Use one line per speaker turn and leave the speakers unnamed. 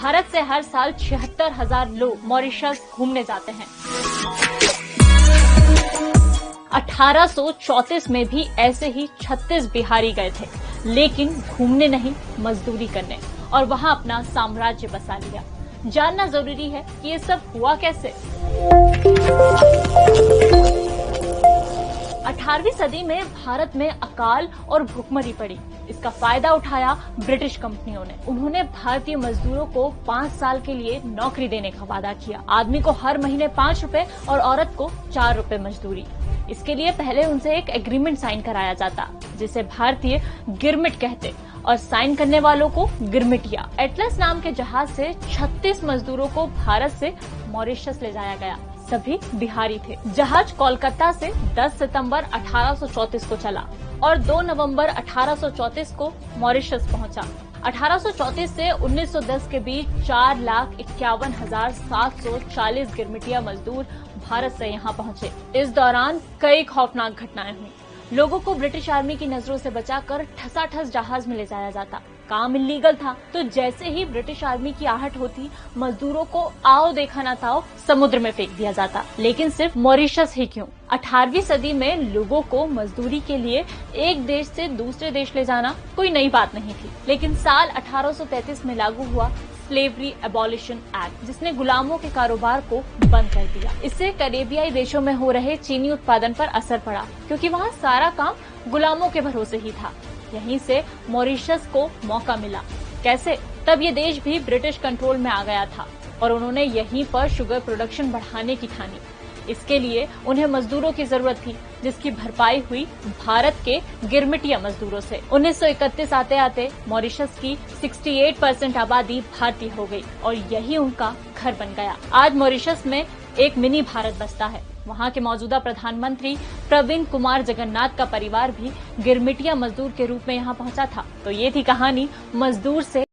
भारत से हर साल 76,000 लोग मॉरिशस घूमने जाते हैं। 1834 में भी ऐसे ही 36 बिहारी गए थे, लेकिन घूमने नहीं, मजदूरी करने, और वहां अपना साम्राज्य बसा लिया। जानना जरूरी है कि ये सब हुआ कैसे। 18वीं सदी में भारत में अकाल और भूखमरी पड़ी। इसका फायदा उठाया ब्रिटिश कंपनियों ने। उन्होंने भारतीय मजदूरों को 5 साल के लिए नौकरी देने का वादा किया। आदमी को हर महीने 5 रुपए और औरत को 4 रुपए मजदूरी। इसके लिए पहले उनसे एक एग्रीमेंट साइन कराया जाता, जिसे भारतीय गिरमिट कहते, और साइन करने वालों को गिरमिटिया। एटलस नाम के जहाज से 36 मजदूरों को भारत से मॉरिशस ले जाया गया। सभी बिहारी थे। जहाज कोलकाता से 10 सितंबर 1834 को चला और 2 नवंबर 1834 को मॉरिशस पहुंचा। 1834 से 1910 के बीच 4,51,740 गिरमिटिया मजदूर भारत से यहाँ पहुंचे। इस दौरान कई खौफनाक घटनाएं हुई। लोगों को ब्रिटिश आर्मी की नजरों से बचाकर ठसाठस जहाज में ले जाया जाता। काम इलीगल था, तो जैसे ही ब्रिटिश आर्मी की आहट होती, मजदूरों को आओ देखा ना ताओ समुद्र में फेंक दिया जाता। लेकिन सिर्फ मॉरिशस ही क्यों, 18वीं सदी में लोगों को मजदूरी के लिए एक देश से दूसरे देश ले जाना कोई नई बात नहीं थी। लेकिन साल 1833 में लागू हुआ स्लेवरी एबॉलिशन एक्ट, जिसने गुलामों के कारोबार को बंद कर दिया। इससे कैरेबियाई देशों में हो रहे चीनी उत्पादन पर असर पड़ा, क्योंकि वहाँ सारा काम गुलामों के भरोसे ही था। यहीं से मॉरिशस को मौका मिला। कैसे? तब ये देश भी ब्रिटिश कंट्रोल में आ गया था और उन्होंने यहीं पर शुगर प्रोडक्शन बढ़ाने की ठानी। इसके लिए उन्हें मजदूरों की जरूरत थी, जिसकी भरपाई हुई भारत के गिरमिटिया मजदूरों से। 1931 आते आते मॉरिशस की 68% आबादी भारतीय हो गई और यही उनका घर बन गया। आज मॉरिशस में एक मिनी भारत बसता है। वहाँ के मौजूदा प्रधानमंत्री प्रवीण कुमार जगन्नाथ का परिवार भी गिरमिटिया मजदूर के रूप में यहाँ पहुँचा था। तो ये थी कहानी मजदूर से